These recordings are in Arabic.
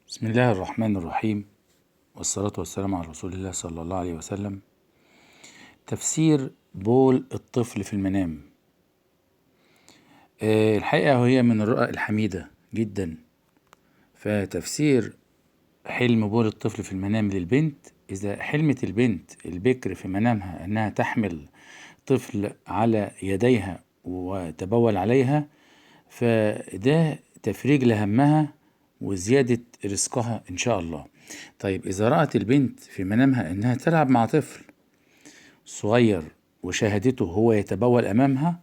بسم الله الرحمن الرحيم، والصلاة والسلام على رسول الله صلى الله عليه وسلم. تفسير بول الطفل في المنام. الحقيقة هي من الرؤى الحميدة جدا. فتفسير حلم بول الطفل في المنام للبنت، إذا حلمت البنت البكر في منامها أنها تحمل طفل على يديها وتبول عليها، فده تفريج لهمها وزيادة رزقها إن شاء الله. طيب إذا رأت البنت في منامها إنها تلعب مع طفل صغير وشاهدته هو يتبول أمامها،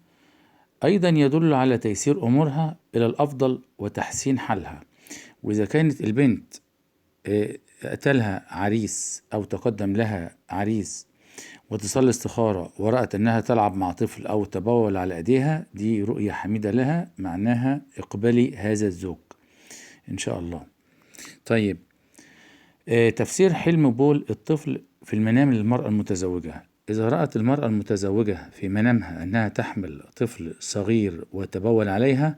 أيضا يدل على تيسير أمورها إلى الأفضل وتحسين حالها. وإذا كانت البنت أتلها عريس أو تقدم لها عريس وتصلي استخارة ورأت أنها تلعب مع طفل أو تبول على أيديها، دي رؤية حميدة لها، معناها اقبلي هذا الزوج إن شاء الله. طيب تفسير حلم بول الطفل في المنام للمرأة المتزوجة. إذا رأت المرأة المتزوجة في منامها أنها تحمل طفل صغير وتبول عليها،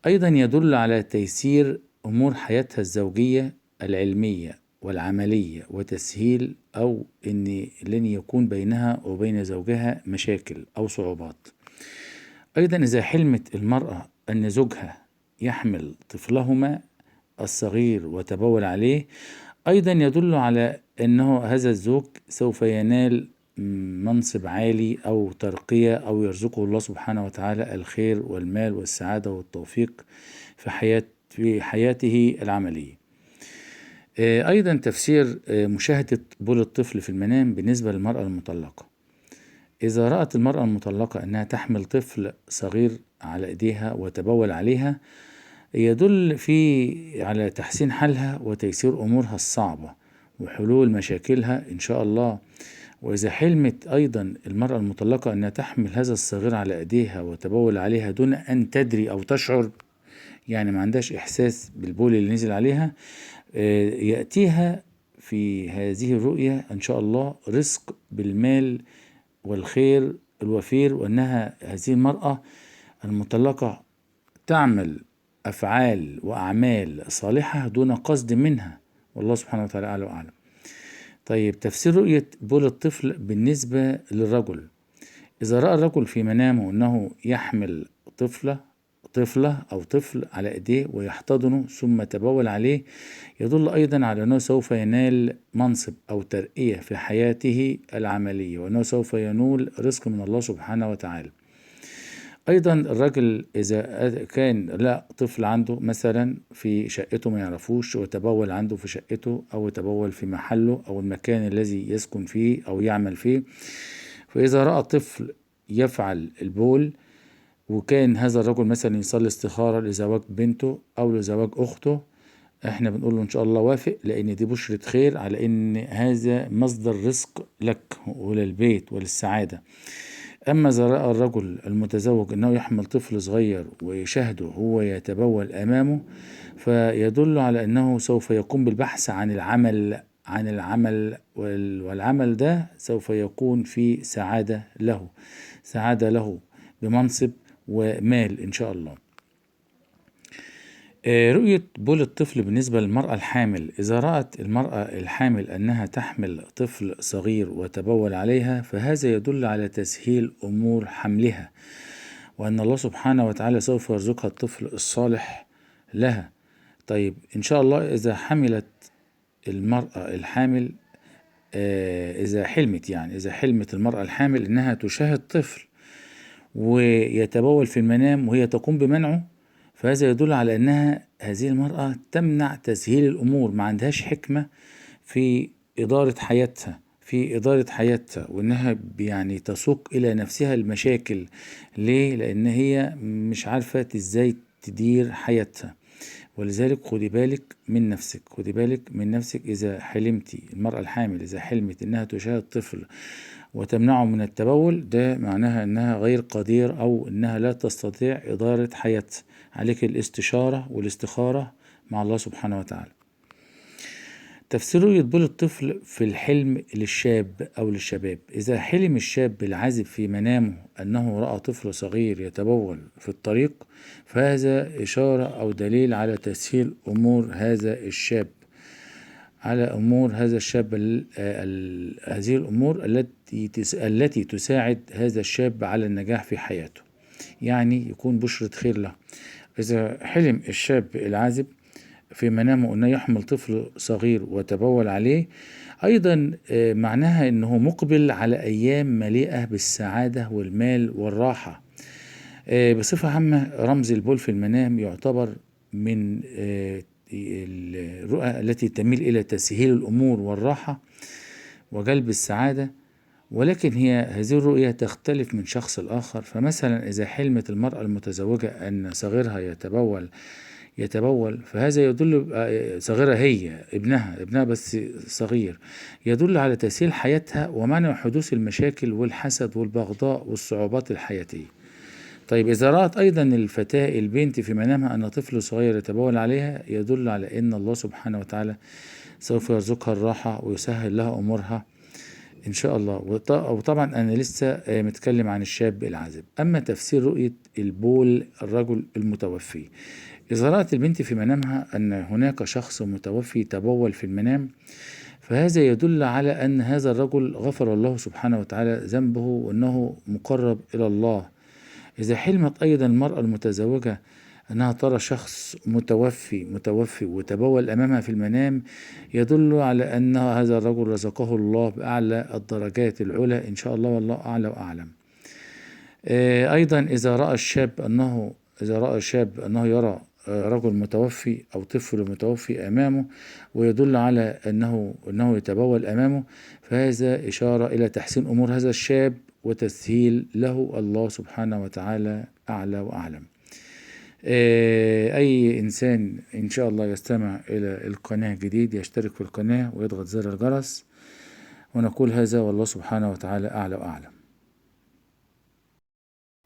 أيضا يدل على تيسير أمور حياتها الزوجية العلمية والعملية وتسهيل، أو أن لن يكون بينها وبين زوجها مشاكل أو صعوبات. أيضا إذا حلمت المرأة أن زوجها يحمل طفلهما الصغير وتبول عليه، أيضا يدل على أنه هذا الزوج سوف ينال منصب عالي أو ترقية، أو يرزقه الله سبحانه وتعالى الخير والمال والسعادة والتوفيق في حياته العملية. أيضا تفسير مشاهدة بول الطفل في المنام بالنسبة للمرأة المطلقة. إذا رأت المرأة المطلقة أنها تحمل طفل صغير على إيديها وتبول عليها، يدل على تحسين حالها وتيسير أمورها الصعبة وحلول مشاكلها إن شاء الله. وإذا حلمت أيضا المرأة المطلقة أنها تحمل هذا الصغير على أيديها وتبول عليها دون أن تدري أو تشعر، يعني ما عندهاش إحساس بالبول اللي نزل عليها، يأتيها في هذه الرؤية إن شاء الله رزق بالمال والخير الوفير، وأنها هذه المرأة المطلقة تعمل أفعال وأعمال صالحة دون قصد منها، والله سبحانه وتعالى أعلى وأعلم. طيب تفسير رؤية بول الطفل بالنسبة للرجل. إذا رأى الرجل في منامه أنه يحمل طفلة أو طفل على إيديه ويحتضنه ثم تبول عليه، يدل أيضا على أنه سوف ينال منصب أو ترقية في حياته العملية، وأنه سوف ينول رزق من الله سبحانه وتعالى. أيضا الرجل إذا كان لا طفل عنده مثلا في شقته ما يعرفوش وتبول عنده في شقته أو تبول في محله أو المكان الذي يسكن فيه أو يعمل فيه، فإذا رأى طفل يفعل البول وكان هذا الرجل مثلا يصلي استخارة لزواج بنته أو لزواج أخته، احنا بنقول له ان شاء الله وافق، لان دي بشرة خير على ان هذا مصدر رزق لك وللبيت وللسعادة. اما اذا رأى الرجل المتزوج انه يحمل طفل صغير ويشاهده هو يتبول امامه، فيدل على انه سوف يقوم بالبحث عن العمل والعمل ده سوف يكون في سعادة له بمنصب ومال ان شاء الله. رؤية بول الطفل بالنسبة للمرأة الحامل. إذا رأت المرأة الحامل أنها تحمل طفل صغير وتبول عليها، فهذا يدل على تسهيل أمور حملها، وأن الله سبحانه وتعالى سوف يرزقها الطفل الصالح لها. طيب إن شاء الله إذا حملت المرأة الحامل، إذا حلمت المرأة الحامل أنها تشاهد طفل ويتبول في المنام وهي تقوم بمنعه، فهذا يدل على أنها هذه المرأة تمنع تسهيل الأمور، ما عندهاش حكمة في إدارة حياتها وأنها يعني تسوق إلى نفسها المشاكل. ليه؟ لأن هي مش عارفة إزاي تدير حياتها. ولذلك خدي بالك من نفسك إذا حلمتي المرأة الحامل إذا حلمت إنها تشاهد طفل وتمنعه من التبول، ده معناها إنها غير قدير أو إنها لا تستطيع إدارة حياتها. عليك الاستشارة والاستخارة مع الله سبحانه وتعالى. تفسير رؤية بول الطفل في الحلم للشاب أو للشباب: إذا حلم الشاب العازب في منامه أنه رأى طفل صغير يتبول في الطريق، فهذا إشارة أو دليل على تسهيل أمور هذا الشاب، هذه الأمور التي تساعد هذا الشاب على النجاح في حياته، يعني يكون بشرة خير له. إذا حلم الشاب العازب في منامه أنه يحمل طفل صغير وتبول عليه، أيضا معناها أنه مقبل على أيام مليئة بالسعادة والمال والراحة. بصفة عامة رمز البول في المنام يعتبر من الرؤى التي تميل إلى تسهيل الأمور والراحة وجلب السعادة، ولكن هذه الرؤية تختلف من شخص لآخر. فمثلا إذا حلمت المرأة المتزوجة أن صغيرها يتبول، فهذا يدل، صغيرة هي ابنها بس صغير، يدل على تسهيل حياتها ومنع حدوث المشاكل والحسد والبغضاء والصعوبات الحياتية. طيب إذا رأت أيضا الفتاة البنت في منامها أن طفل صغير يتبول عليها، يدل على أن الله سبحانه وتعالى سوف يرزقها الراحة ويسهل لها أمورها إن شاء الله. وطبعا أنا لسه متكلم عن الشاب العازب. أما تفسير رؤية البول الرجل المتوفي: إذا رأت البنت في منامها أن هناك شخص متوفي تبول في المنام، فهذا يدل على أن هذا الرجل غفر الله سبحانه وتعالى ذنبه وأنه مقرب إلى الله. إذا حلمت أيضا المرأة المتزوجة أنها ترى شخص متوفي وتبول أمامها في المنام، يدل على أن هذا الرجل رزقه الله بأعلى الدرجات العلى إن شاء الله، والله أعلى وأعلم. أيضا إذا رأى الشاب أنه يرى رجل متوفي أو طفل متوفي أمامه ويدل على أنه يتبول أمامه، فهذا إشارة إلى تحسين أمور هذا الشاب وتسهيل له الله سبحانه وتعالى أعلى وأعلم. أي إنسان إن شاء الله يستمع إلى القناة جديد يشترك في القناة ويضغط زر الجرس، ونقول هذا والله سبحانه وتعالى أعلى وأعلم.